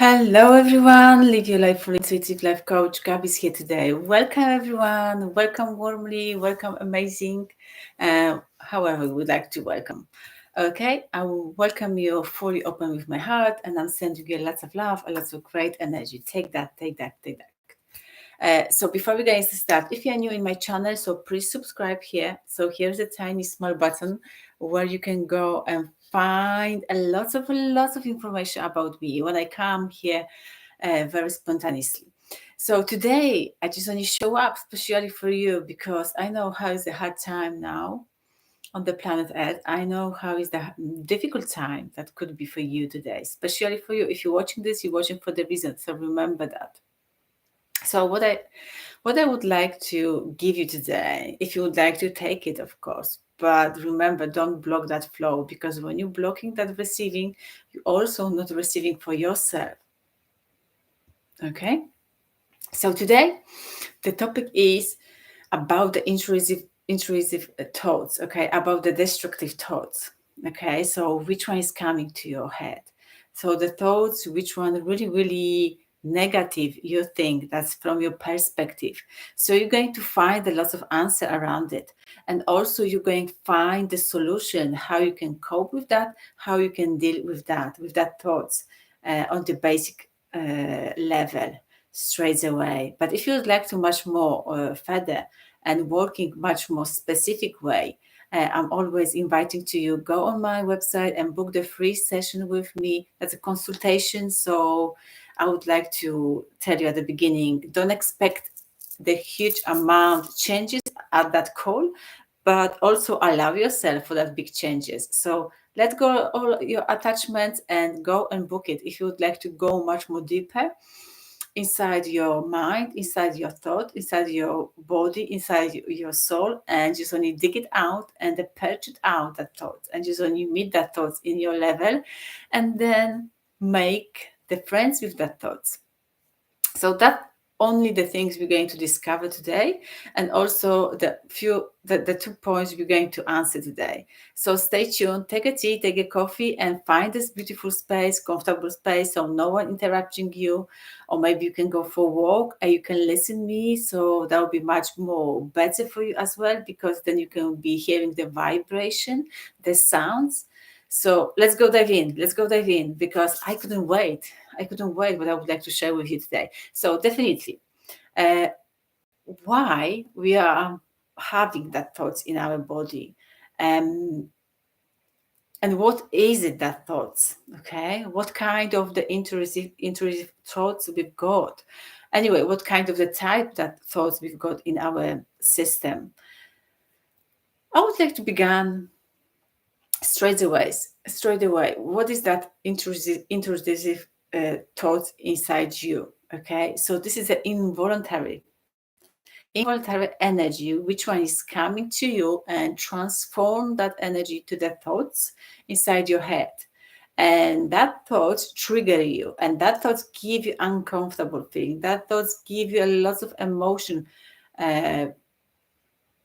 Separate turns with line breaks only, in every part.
Hello, everyone. Live your life full intuitive life coach. Gab is here today. Welcome, everyone. Welcome warmly. Welcome, amazing. However, we would like to welcome. Okay, I will welcome you fully open with my heart, and I'm sending you lots of love, lots of great energy. Take that, take that, take that. So before we get to start, if you're new in my channel, so please subscribe here. So here's a tiny small button where you can go and find a lots of information about me when I come here very spontaneously. So today I just want to show up especially for you because I know how is the hard time now on the planet Earth. I know how is the difficult time that could be for you today, especially for you. If you're watching this, you're watching for the reason. So remember that. So what I would like to give you today, if you would like to take it, of course, but remember, don't block that flow because when you're blocking that receiving, you're also not receiving for yourself. Okay? So today the topic is about the intrusive thoughts, okay, about the destructive thoughts. Okay, so which one is coming to your head? So the thoughts, which one really negative you think that's from your perspective. So you're going to find a lot of answer around it. And also you're going to find the solution, how you can cope with that, how you can deal with that thoughts on the basic level straight away. But if you'd like to much more further and working much more specific way, I'm always inviting to you go on my website and book the free session with me. That's a consultation. So I would like to tell you at the beginning, don't expect the huge amount changes at that call, but also allow yourself for that big changes. So let go all your attachments and go and book it if you would like to go much more deeper inside your mind, inside your thought, inside your body, inside your soul, and just only dig it out and then purge it out that thought, and just only meet that thoughts in your level, and then make the friends with that thoughts. So that only the things we're going to discover today, and also the 2 points we're going to answer today. So stay tuned, take a tea, take a coffee, and find this beautiful space, comfortable space, so no one interrupting you. Or maybe you can go for a walk and you can listen me, so that will be much more better for you as well, because then you can be hearing the vibration, the sounds. So let's go dive in because I couldn't wait what I would like to share with you today. So definitely, uh, why we are having that thoughts in our body, um, and what is it that thoughts? Okay, what kind of the intrusive thoughts we've got? Anyway, what kind of the type that thoughts we've got in our system? I would like to begin straight away. Straight away, what is that intrusive thoughts inside you? Okay, so this is an involuntary energy, which one is coming to you and transform that energy to the thoughts inside your head. And that thoughts trigger you, and that thoughts give you uncomfortable feeling. That thoughts give you a lot of emotion, uh,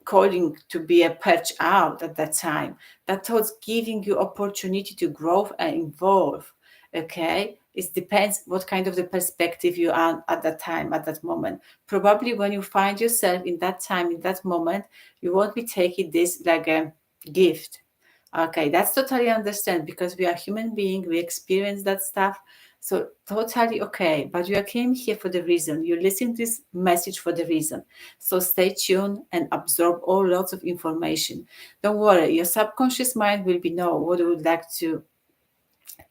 calling to be a patch out at that time. That thoughts giving you opportunity to grow and evolve. Okay, it depends what kind of the perspective you are at that time, at that moment. Probably when you find yourself in that time, in that moment, you won't be taking this like a gift. Okay, that's totally understand because we are human being, we experience that stuff. So totally okay, but you came here for the reason. You listen to this message for the reason. So stay tuned and absorb all lots of information. Don't worry, your subconscious mind will be know what you would like to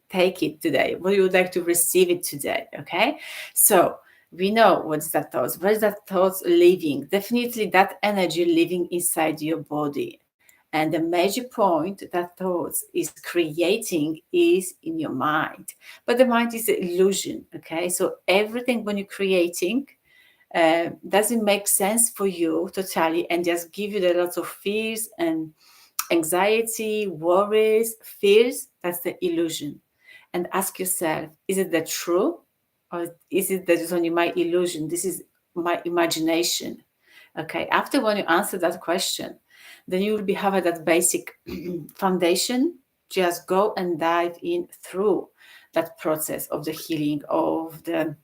take it today, what you would like to receive it today. Okay, so we know what is that thoughts. Where is that thoughts living? Definitely that energy living inside your body. And the major point that thoughts is creating is in your mind. But the mind is an illusion. Okay, so everything when you're creating doesn't make sense for you totally, and just give you a lot of fears and anxiety, worries, fears. That's the illusion. And ask yourself, is it the true, or is it that is only my illusion? This is my imagination. Okay, after when you answer that question, then you will be having that basic foundation just go and dive in through that process of the healing, of the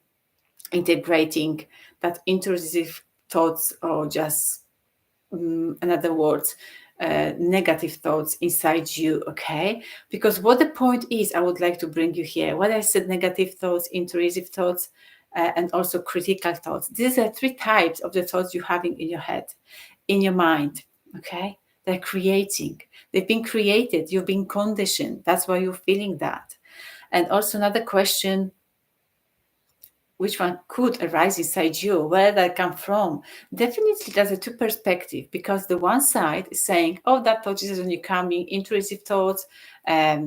integrating that intrusive thoughts, or just in other words, negative thoughts inside you, okay? Because what the point is, I would like to bring you here. What I said, negative thoughts, intrusive thoughts, and also critical thoughts. These are three types of the thoughts you're having in your head, in your mind, okay? They're creating. They've been created. You've been conditioned. That's why you're feeling that. And also another question, which one could arise inside you, where that come from? Definitely there's a two perspective, because the one side is saying, oh, that thought is only coming, intrusive thoughts,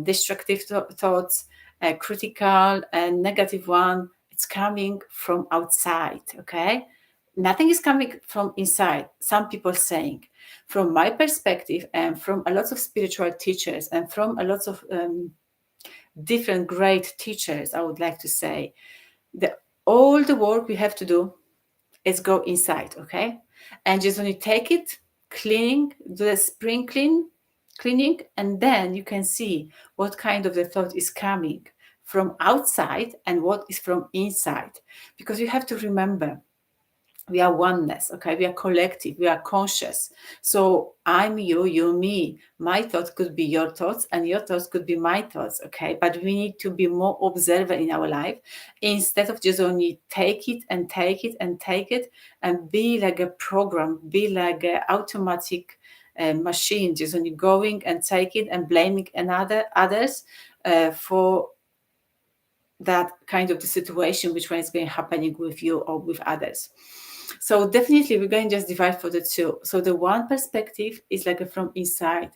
destructive thoughts, critical and negative one, it's coming from outside, okay? Nothing is coming from inside, some people saying. From my perspective, and from a lot of spiritual teachers, and from a lot of different great teachers, I would like to say, all the work we have to do is go inside, okay? And just only take it, cleaning, do the spring cleaning, and then you can see what kind of the thought is coming from outside and what is from inside. Because you have to remember, we are oneness, okay? We are collective, we are conscious. So I'm you, you me. My thoughts could be your thoughts, and your thoughts could be my thoughts, okay? But we need to be more observant in our life, instead of just only take it and take it and take it, and be like a program, be like an automatic machine, just only going and taking and blaming others for that kind of the situation which one is going happening with you or with others. So definitely we're going to just divide for the two. So the one perspective is like from inside.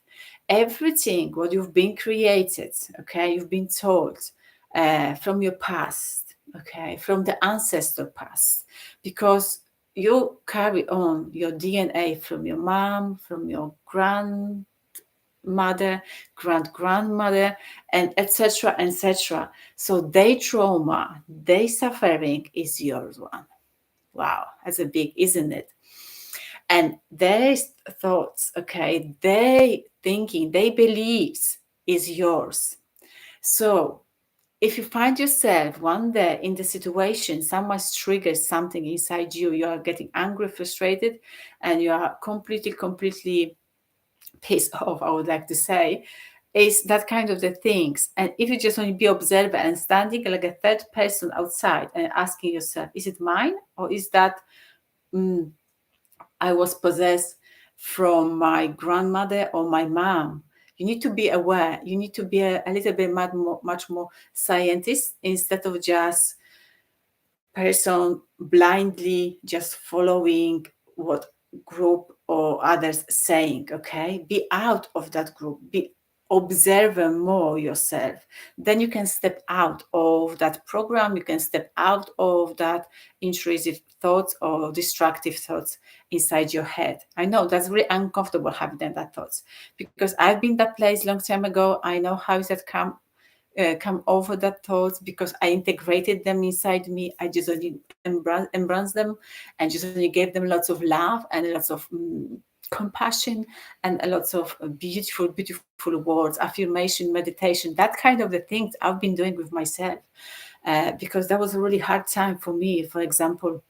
Everything what you've been created, okay, you've been told from your past, okay, from the ancestor past, because you carry on your DNA from your mom, from your grandmother, grandmother, and etc. So their trauma, their suffering is yours one. Wow, that's a big, isn't it? And their thoughts, okay, their thinking, their beliefs is yours. So if you find yourself one day in the situation, someone triggers something inside you, you are getting angry, frustrated, and you are completely pissed off, I would like to say, is that kind of the things. And if you just want to be observer and standing like a third person outside and asking yourself, is it mine, or is that I was possessed from my grandmother or my mom? You need to be aware. You need to be a little bit much more scientist, instead of just person blindly just following what group or others saying. Okay, be out of that group, be observer more yourself. Then you can step out of that program, you can step out of that intrusive thoughts or destructive thoughts inside your head. I know that's really uncomfortable having that thoughts, because I've been that place long time ago. I know how that come over that thoughts, because I integrated them inside me. I just only embrace them, and just only gave them lots of love and lots of compassion, and lots of beautiful words, affirmation, meditation, that kind of the things I've been doing with myself, because that was a really hard time for me. For example,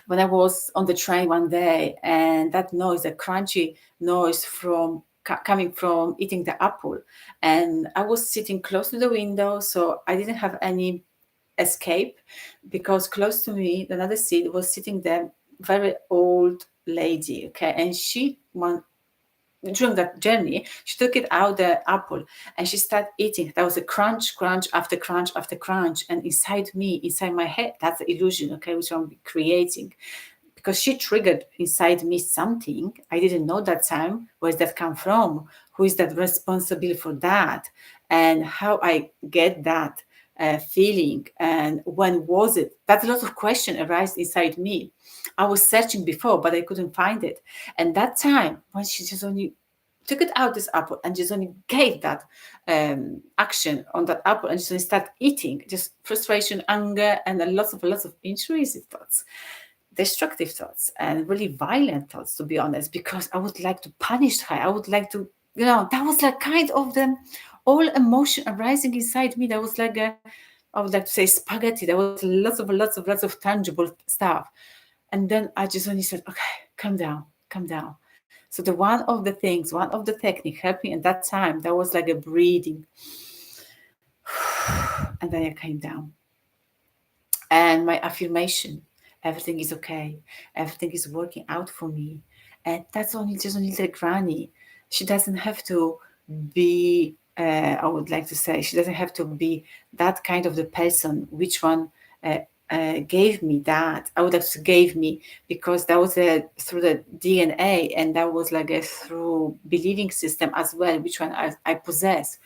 when I was on the train one day, and that noise, the crunchy noise coming from eating the apple, and I was sitting close to the window, so I didn't have any escape, because close to me, another seat, was sitting there, very old lady, okay, and she during that journey, she took it out the apple and she started eating. There was a crunch after crunch after crunch, and inside me, inside my head, that's the illusion, okay, which I'm creating, because she triggered inside me something I didn't know that time. Where does that come from? Who is that responsible for that? And how I get that feeling, and when was it? That's a lot of questions arise inside me. I was searching before, but I couldn't find it. And that time when she just only took it out, this apple, and just only gave that action on that apple, and just only start eating, just frustration, anger, and lots of intrusive thoughts, destructive thoughts, and really violent thoughts, to be honest, because I would like to punish her. I would like to that was like kind of the all emotion arising inside me. That was like I would like to say spaghetti. There was lots of tangible stuff. And then I just only said, okay, calm down, calm down. So the one of the things, one of the technique helped me at that time, that was like a breathing. And then I came down. And my affirmation, everything is okay. Everything is working out for me. And that's only the granny. She doesn't have to be, I would like to say, she doesn't have to be that kind of the person, which one gave me that. I would have to gave me, because that was through the DNA, and that was like a through believing system as well, which one I possess.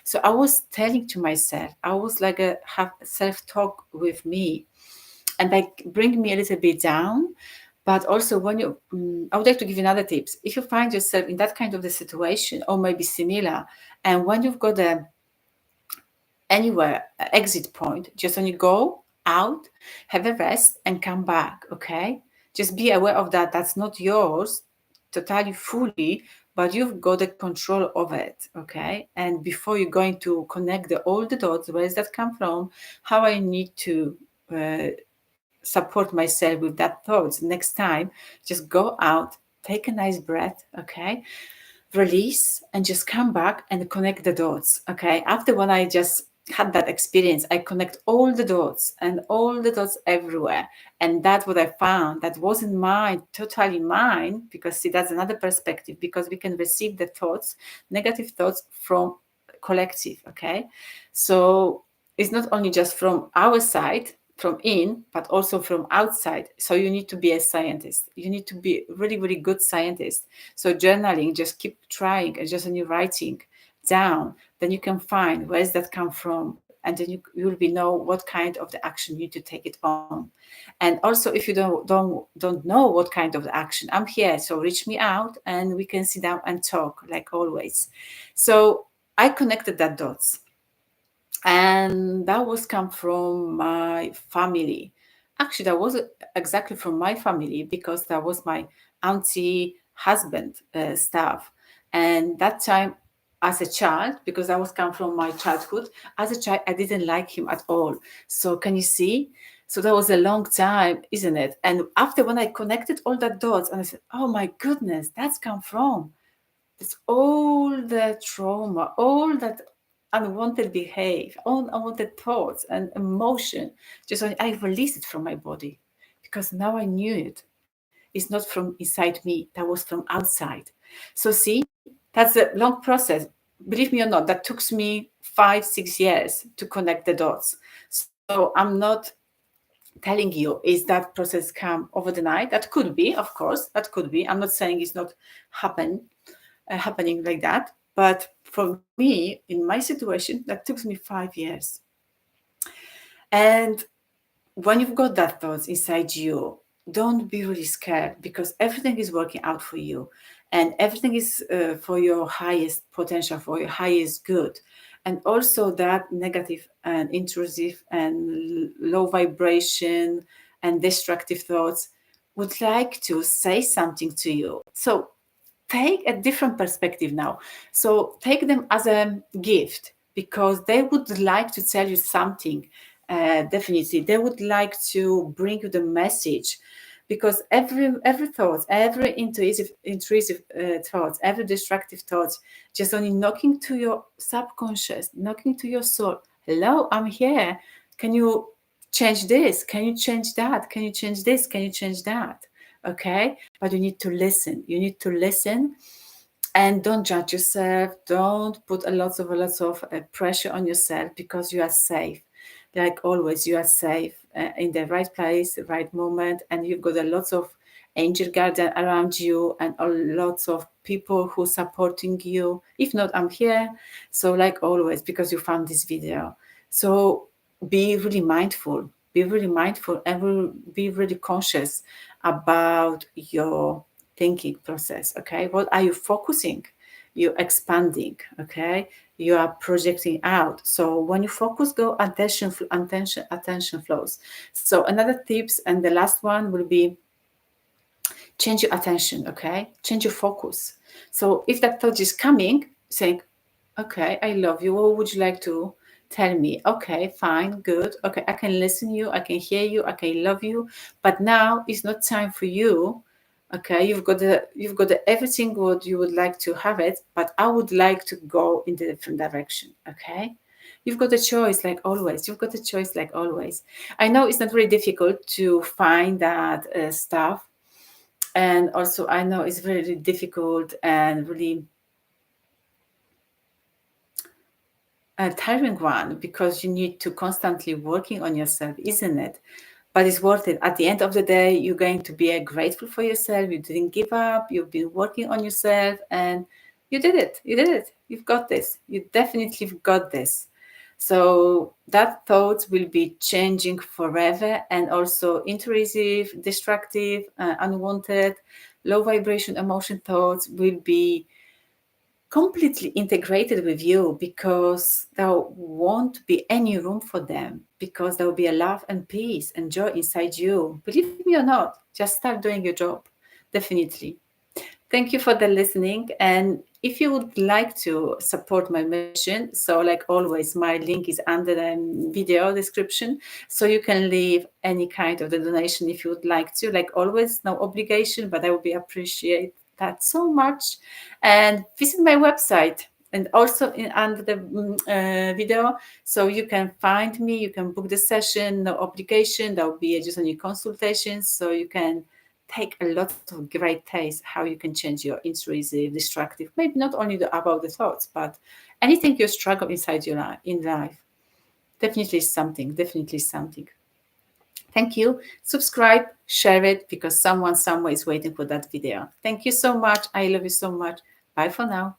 So I was telling to myself, I was like a have self-talk with me, and like bring me a little bit down. But also when you, I would like to give you another tips. If you find yourself in that kind of the situation, or maybe similar, and when you've got a anywhere exit point, just when you go out, have a rest and come back. Okay, just be aware of that. That's not yours totally fully, but you've got the control of it. Okay, and before you're going to connect all the dots, where does that come from, how I need to support myself with that thoughts next time, just go out, take a nice breath. Okay, release, and just come back and connect the dots. Okay, after when I just had that experience, I connect all the dots, and all the dots everywhere. And that's what I found, that wasn't mine, totally mine, because see, that's another perspective, because we can receive the thoughts, negative thoughts, from collective. Okay, so it's not only just from our side, from in, but also from outside. So you need to be a scientist, you need to be really, really good scientist. So journaling, just keep trying, and just when you're writing down, then you can find where does that come from, and then you will be know what kind of the action you need to take it on. And also, if you don't know what kind of action, I'm here, so reach me out and we can sit down and talk like always. So I connected that dots, and that was come from my family. Actually, that was exactly from my family, because that was my auntie husband stuff. And that time, as a child, because that was come from my childhood, as a child I didn't like him at all. So can you see? So that was a long time, isn't it? And after when I connected all that dots, and I said, oh my goodness, that's come from, it's all the trauma, all that unwanted behavior, all unwanted thoughts and emotion. Just when I released it from my body, because now I knew it. It's not from inside me, that was from outside. So see, that's a long process. Believe me or not, that took me 5-6 years to connect the dots. So I'm not telling you is that process come over the night. That could be, of course, that could be. I'm not saying it's not happening like that. But for me, in my situation, that took me 5 years. And when you've got that thoughts inside you, don't be really scared, because everything is working out for you, and everything is for your highest potential, for your highest good. And also that negative and intrusive and low vibration and destructive thoughts would like to say something to you. So take a different perspective now. So take them as a gift, because they would like to tell you something. Definitely, they would like to bring you the message, because every thought, every intrusive thoughts, every destructive thoughts, just only knocking to your subconscious, knocking to your soul. Hello, I'm here. Can you change this? Can you change that? Can you change this? Can you change that? Okay, but you need to listen. You need to listen, and don't judge yourself. Don't put a lots of pressure on yourself, because you are safe. Like always, you are safe in the right place, the right moment, and you've got a lots of angel guardian around you, and a lots of people who supporting you. If not, I'm here. So like always, because you found this video, so be really mindful. Be really mindful, and be really conscious about your thinking process. Okay, what are you focusing? You're expanding. Okay, you are projecting out. So when you focus, go attention flows. So another tips, and the last one will be change your attention, okay? Change your focus. So if that thought is coming, saying, okay, I love you. What would you like to tell me? Okay, fine, good. Okay, I can listen to you. I can hear you. I can love you. But now it's not time for you. Okay, you've got everything what you would like to have it, but I would like to go in the different direction. Okay, you've got a choice like always. You've got a choice like always. I know it's not really difficult to find that stuff, and also I know it's very difficult and really a tiring one, because you need to constantly working on yourself, isn't it? But it's worth it. At the end of the day, you're going to be grateful for yourself. You didn't give up. You've been working on yourself, and you did it. You did it. You've got this. You definitely got this. So that thoughts will be changing forever, and also intrusive, destructive, unwanted, low vibration emotion thoughts will be completely integrated with you, because there won't be any room for them, because there will be a love and peace and joy inside you. Believe me or not, just start doing your job. Definitely. Thank you for the listening. And if you would like to support my mission, so like always, my link is under the video description. So you can leave any kind of the donation if you would like to. Like always, no obligation, but I would be appreciate that so much. And visit my website. And also under the video, so you can find me, you can book the session, no obligation. That will be just on your consultations, so you can take a lot of great taste how you can change your intrusive, destructive, maybe not only about the thoughts, but anything you struggle inside your life in life. Definitely something. Definitely something. Thank you. Subscribe, share it, because someone somewhere is waiting for that video. Thank you so much. I love you so much. Bye for now.